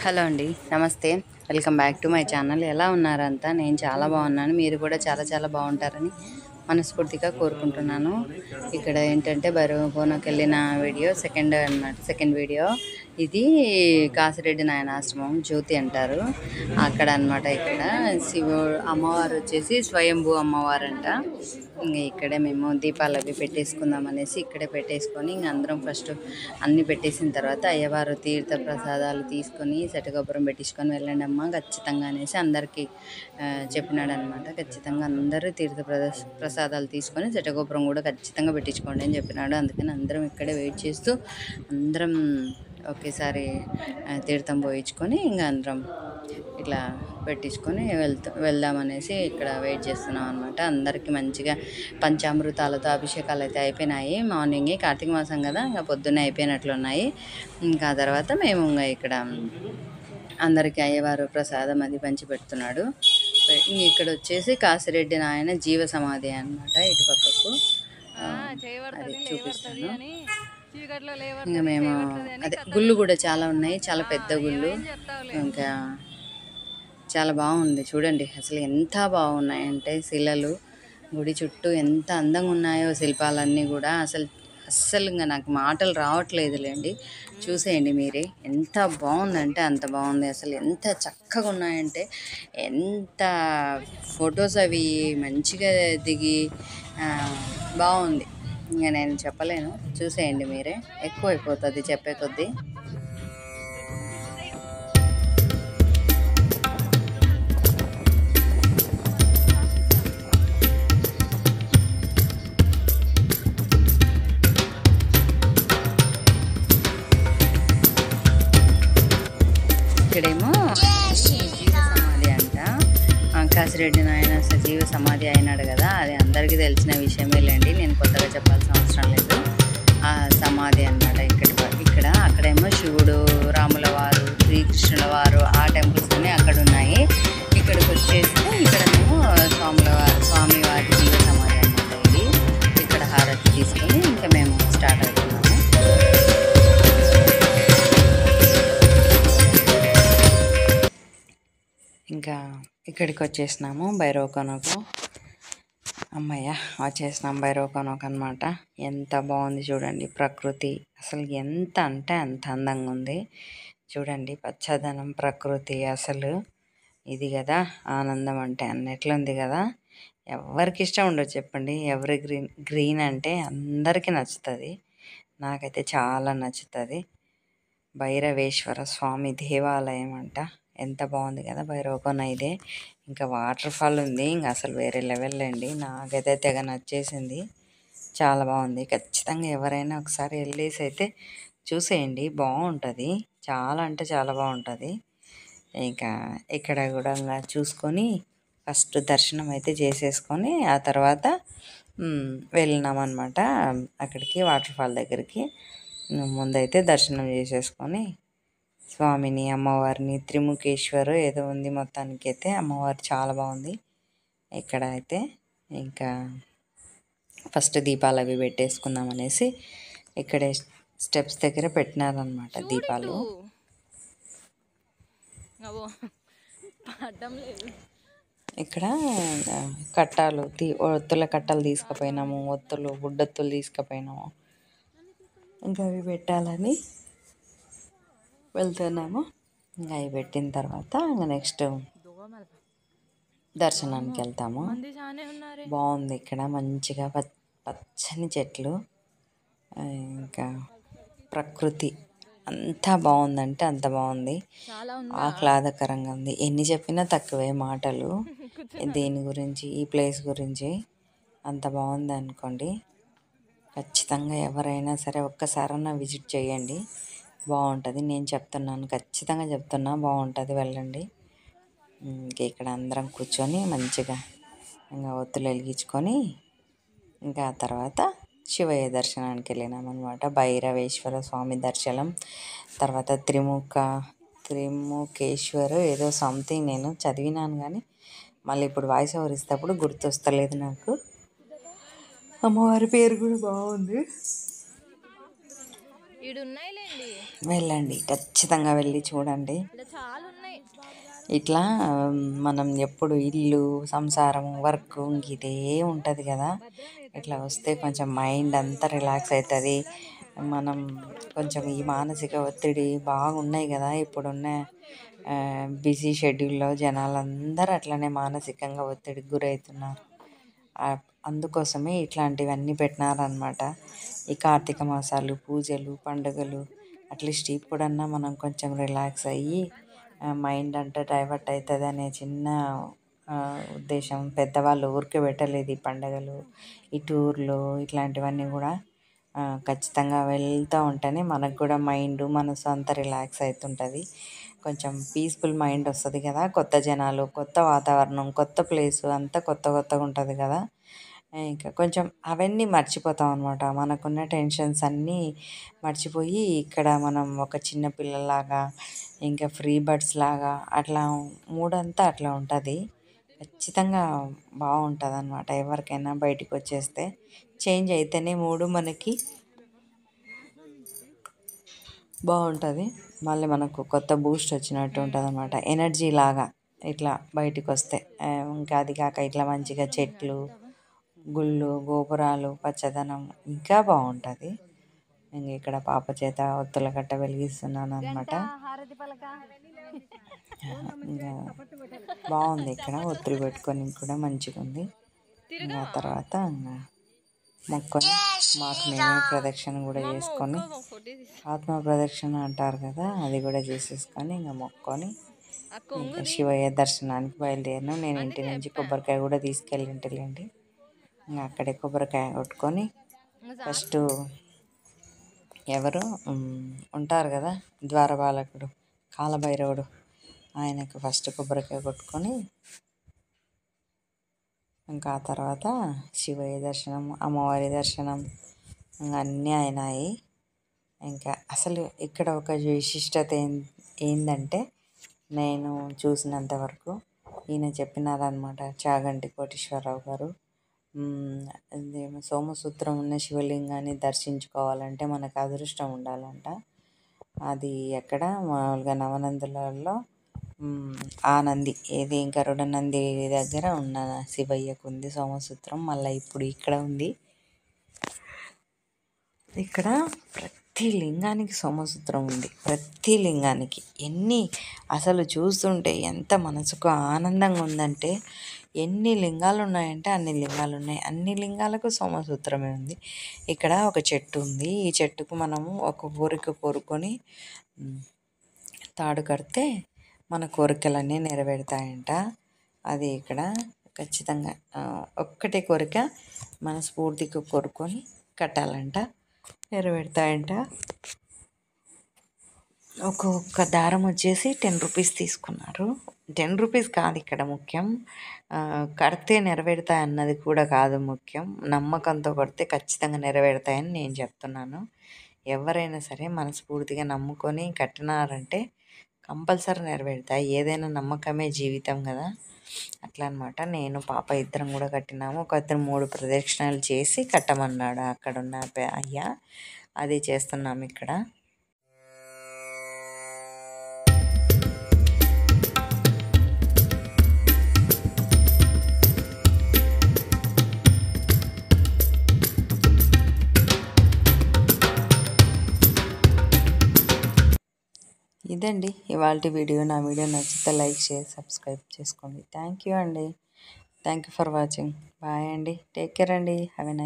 Hello అండి, నమస్తే. Welcome back to my channel. ఎలా ఉన్నారంతా? నేను చాలా బాగున్నాను. మీరు కూడా చాలా చాలా బాగుంటారని మనస్ఫూర్తిగా కోరుకుంటున్నాను. ఇక్కడ ఏంటంటే భైరవకోనకి వెళ్ళిన వీడియో సెకండ్ వీడియో ఇది. కాసిరెడ్డి నాయన ఆశ్రమం, జ్యోతి అంటారు అక్కడ అనమాట. ఇక్కడ అమ్మవారు వచ్చేసి స్వయంభూ అమ్మవారంట. ఇంక ఇక్కడే మేము దీపాలు అవి పెట్టేసుకుందాం అనేసి ఇక్కడే పెట్టేసుకొని ఇంక అందరం ఫస్ట్ అన్నీ పెట్టేసిన తర్వాత అయ్యవారు తీర్థ ప్రసాదాలు తీసుకొని శటగొబ్బరం పెట్టించుకొని వెళ్ళండి అమ్మ ఖచ్చితంగా అనేసి అందరికీ చెప్పినాడు అనమాట. ఖచ్చితంగా అందరూ తీర్థ ప్రసాదాలు తీసుకొని శటగొబ్బరం కూడా ఖచ్చితంగా పెట్టించుకోండి అని చెప్పినాడు. అందుకని అందరం ఇక్కడే వెయిట్ చేస్తూ అందరం ఒకేసారి తీర్థం పోయించుకొని ఇంకా అందరం ఇట్లా పెట్టించుకొని వెళ్దామనేసి ఇక్కడ వెయిట్ చేస్తున్నాం అనమాట. అందరికీ మంచిగా పంచామృతాలతో అభిషేకాలు అయితే అయిపోయినాయి. మార్నింగే కార్తీక మాసం కదా, ఇంకా పొద్దున్నే అయిపోయినట్లున్నాయి. ఇంకా తర్వాత మేము ఇంకా ఇక్కడ అందరికీ అయ్యవారు ప్రసాదం అది పంచి పెడుతున్నాడు. ఇక్కడ వచ్చేసి కాసిరెడ్డి నాయన జీవ సమాధి అనమాట. ఇటు పక్కకు అది చూపిస్తాను. ఇంకా మేము అదే గుళ్ళు కూడా చాలా ఉన్నాయి, చాలా పెద్ద గుళ్ళు. ఇంకా చాలా బాగుంది చూడండి. అసలు ఎంత బాగున్నాయంటే శిలలు గుడి చుట్టూ ఎంత అందంగా ఉన్నాయో శిల్పాలన్నీ కూడా. అస్సలు ఇంకా నాకు మాటలు రావట్లేదులేండి. చూసేయండి మీరే, ఎంత బాగుందంటే అంత బాగుంది. అసలు ఎంత చక్కగా ఉన్నాయంటే, ఎంత ఫొటోస్ అవి మంచిగా దిగి బాగుంది. ఇంకా నేను చెప్పలేను, చూసేయండి మీరే. ఎక్కువైపోతుంది చెప్పే కొద్దీ. ఇక్కడేమో జీవ సమాధి అంట. కాసిరెడ్డి నాయన సజీవ సమాధి అయినాడు కదా, అది అందరికీ తెలిసిన విషయమే లేండి. నేను కొత్తగా చెప్పాల్సిన అవసరం లేదు. ఆ సమాధి అన్నమాట. ఇక్కడ అక్కడేమో శివుడు, రాముల వారు, శ్రీకృష్ణుల వారు ఆ టెంపుల్స్ అన్నీ అక్కడ ఉన్నాయి. ఇక్కడికి వచ్చేసి ఇక్కడేమో స్వామివారి జీవ సమాధి అన్నమాట. ఇది ఇక్కడ హారతి తీసుకొని ఇంకా మేము స్టార్ట్ అవుతున్నాము. ఇంకా ఇక్కడికి వచ్చేసినాము భైరవకోనకు. అమ్మయ్య, వచ్చేసినాం భైరవకోనకు అనమాట. ఎంత బాగుంది చూడండి ప్రకృతి. అసలు ఎంత అంటే అంత అందంగా ఉంది చూడండి. పచ్చదనం, ప్రకృతి, అసలు ఇది కదా ఆనందం అంటే అన్నట్లుంది కదా. ఎవరికి ఇష్టం ఉండదు చెప్పండి. ఎవరి గ్రీన్ అంటే అందరికీ నచ్చుతుంది. నాకైతే చాలా నచ్చుతుంది. భైరవేశ్వర స్వామి దేవాలయం అంట. ఎంత బాగుంది కదా భైరవకోన. ఇదే ఇంకా వాటర్ ఫాల్ ఉంది, ఇంకా అసలు వేరే లెవెల్ అండి. నాకైతే తెగ నచ్చేసింది, చాలా బాగుంది. ఖచ్చితంగా ఎవరైనా ఒకసారి వెళ్ళేసి అయితే చూసేయండి, బాగుంటుంది. చాలా అంటే చాలా బాగుంటుంది. ఇంకా ఇక్కడ కూడా చూసుకొని ఫస్ట్ దర్శనం అయితే చేసేసుకొని ఆ తర్వాత వెళ్ళినామన్నమాట అక్కడికి, వాటర్ ఫాల్ దగ్గరికి. ముందైతే దర్శనం చేసేసుకొని స్వామిని, అమ్మవారిని, త్రిముఖేశ్వరు ఏదో ఉంది మొత్తానికి. అయితే అమ్మవారు చాలా బాగుంది ఇక్కడ అయితే. ఇంకా ఫస్ట్ దీపాలు అవి పెట్టేసుకుందాం అనేసి ఇక్కడే స్టెప్స్ దగ్గర పెట్టినారనమాట దీపాలు. ఇక్కడ కట్టాలు ఒత్తుల కట్టాలు తీసుకుపోయినాము, బుడ్డొత్తులు తీసుకుపోయినాము. ఇంకా అవి పెట్టాలని వెళ్తున్నాము. ఇంకా అవి పెట్టిన తర్వాత ఇంకా నెక్స్ట్ దర్శనానికి వెళ్తాము. బాగుంది ఇక్కడ మంచిగా పచ్చని చెట్లు, ఇంకా ప్రకృతి అంతా బాగుందంటే అంత బాగుంది. ఆహ్లాదకరంగా ఉంది. ఎన్ని చెప్పినా తక్కువే మాటలు దేని గురించి, ఈ ప్లేస్ గురించి. అంత బాగుంది అనుకోండి. ఖచ్చితంగా ఎవరైనా సరే ఒక్కసారన్నా విజిట్ చేయండి, బాగుంటుంది. నేను చెప్తున్నాను, ఖచ్చితంగా చెప్తున్నా, బాగుంటుంది, వెళ్ళండి. ఇక్కడ అందరం కూర్చొని మంచిగా ఇంకా ఒత్తులు వెలిగించుకొని ఇంకా ఆ తర్వాత శివయ్య దర్శనానికి వెళ్ళినామన్నమాట. భైరవేశ్వర స్వామి దర్శనం, తర్వాత త్రిముఖేశ్వరు ఏదో సంథింగ్ నేను చదివినాను కానీ మళ్ళీ ఇప్పుడు వాయిస్ ఓవర్ ఇస్తేప్పుడు గుర్తొస్తలేదు నాకు. అమ్మవారి పేరు కూడా బాగుంది. వెళ్ళండి, ఖచ్చితంగా వెళ్ళి చూడండి. ఇట్లా మనం ఎప్పుడు ఇల్లు సంసారం వర్క్ ఇదే ఉంటుంది కదా. ఇట్లా వస్తే కొంచెం మైండ్ అంతా రిలాక్స్ అవుతుంది. మనం కొంచెం ఈ మానసిక ఒత్తిడి బాగున్నాయి కదా ఇప్పుడున్న బిజీ షెడ్యూల్లో జనాలందరూ అట్లనే మానసికంగా ఒత్తిడికి గురవుతున్నారు. అందుకోసమే ఇట్లాంటివన్నీ పెట్టినారనమాట. ఈ కార్తీక మాసాలు, పూజలు, పండుగలు అట్లీస్ట్ ఇప్పుడన్నా మనం కొంచెం రిలాక్స్ అయ్యి మైండ్ అంటే డైవర్ట్ అవుతుంది అనే చిన్న ఉద్దేశం. పెద్దవాళ్ళు ఊరికే పెట్టలేదు ఈ పండుగలు, ఈ టూర్లు ఇట్లాంటివన్నీ కూడా ఖచ్చితంగా వెళ్తూ ఉంటేనే మనకు కూడా మైండ్ మనసు అంతా రిలాక్స్ అవుతుంటుంది. కొంచెం పీస్ఫుల్ మైండ్ వస్తుంది కదా. కొత్త జనాలు, కొత్త వాతావరణం, కొత్త ప్లేసు అంతా కొత్తగా ఉంటుంది కదా. ఇంకా కొంచెం అవన్నీ మర్చిపోతాం అనమాట. మనకున్న టెన్షన్స్ అన్నీ మర్చిపోయి ఇక్కడ మనం ఒక చిన్న పిల్లలాగా ఇంకా ఫ్రీ బర్డ్స్ లాగా అట్లా మూడంతా అట్లా ఉంటుంది. ఖచ్చితంగా బాగుంటుంది అనమాట. ఎవరికైనా బయటికి వచ్చేస్తే చేంజ్ అయితేనే మూడు మనకి బాగుంటుంది. మళ్ళీ మనకు కొత్త బూస్ట్ వచ్చినట్టు ఉంటుంది అనమాట. ఎనర్జీ లాగా ఇట్లా బయటికి వస్తే. ఇంకా అది కాక ఇట్లా మంచిగా చెట్లు, గుళ్ళు, గోపురాలు, పచ్చదనం ఇంకా బాగుంటుంది. ఇంక ఇక్కడ పాప చేత ఒత్తుల కట్ట వెలిగిస్తున్నాను అనమాట. ఇంకా బాగుంది. ఇక్కడ ఒత్తులు పెట్టుకొని కూడా మంచిగా ఉంది. ఇంకా తర్వాత మొక్కొని మాకు మేమే ప్రదక్షిణ కూడా చేసుకొని, ఆత్మ ప్రదక్షిణ అంటారు కదా, అది కూడా చేసేసుకొని ఇంకా మొక్కొని ఇంకా శివయ్య దర్శనానికి బయలుదేరినా. నేను ఇంటి నుంచి కొబ్బరికాయ కూడా తీసుకెళ్ళింటిలేండి. ఇంకా అక్కడే కొబ్బరికాయ కొట్టుకొని ఫస్ట్ ఎవరు ఉంటారు కదా ద్వారపాలకుడు కాలభైరవుడు, ఆయనకు ఫస్ట్ కొబ్బరికాయ కొట్టుకొని ఇంకా ఆ తర్వాత శివయ్య దర్శనం, అమ్మవారి దర్శనం ఇంకా అన్నీ అయినాయి. ఇంకా అసలు ఇక్కడ ఒక విశిష్టత ఏంటంటే నేను చూసినంతవరకు ఈయన చెప్పినారనమాట. చాగంటి కోటేశ్వరరావు గారు, సోమసూత్రం ఉన్న శివలింగాన్ని దర్శించుకోవాలంటే మనకు అదృష్టం ఉండాలంట. అది ఎక్కడ మామూలుగా నవనందులలో ఆ నంది ఏది గరుడ నంది దగ్గర ఉన్న శివయ్యకు ఉంది సోమసూత్రం. మళ్ళీ ఇప్పుడు ఇక్కడ ఉంది. ఇక్కడ ప్రతి లింగానికి సోమసూత్రం ఉంది. ప్రతి లింగానికి ఎన్ని అసలు చూస్తుంటే ఎంత మనసుకు ఆనందంగా ఉందంటే, ఎన్ని లింగాలు ఉన్నాయంటే అన్ని లింగాలు ఉన్నాయి. అన్ని లింగాలకు సోమసూత్రమే ఉంది. ఇక్కడ ఒక చెట్టు ఉంది. ఈ చెట్టుకు మనము ఒక కోరిక కోరుకొని తాడు కడితే మన కోరికలన్నీ నెరవేరుతాయంట. అది ఇక్కడ ఖచ్చితంగా ఒక్కటే కోరిక మనస్ఫూర్తిగా కోరుకొని కట్టాలంట, నెరవేరుతాయంట. ఒక్కొక్క దారం వచ్చేసి 10 రూపీస్ తీసుకున్నారు. 10 రూపీస్ కాదు ఇక్కడ ముఖ్యం, కడితే నెరవేరుతాయి అన్నది కూడా కాదు ముఖ్యం. నమ్మకంతో కడితే ఖచ్చితంగా నెరవేరుతాయని నేను చెప్తున్నాను. ఎవరైనా సరే మనస్ఫూర్తిగా నమ్ముకొని కట్టినారంటే కంపల్సరీ నెరవేరుతాయి. ఏదైనా నమ్మకమే జీవితం కదా. అట్లా అనమాట. నేను పాప ఇద్దరం కూడా కట్టినాము. ఒక అతను 3 ప్రదక్షిణాలు చేసి కట్టమన్నాడు అక్కడున్న అయ్యా. అది చేస్తున్నాము ఇక్కడ. ఇదండి ఇవాళ వీడియో. నా వీడియో నచ్చితే లైక్, షేర్, సబ్స్క్రైబ్ చేసుకోండి. థ్యాంక్ యూ అండి. Thank you for watching. Bye అండి. టేక్ కేర్ అండి. Have a nice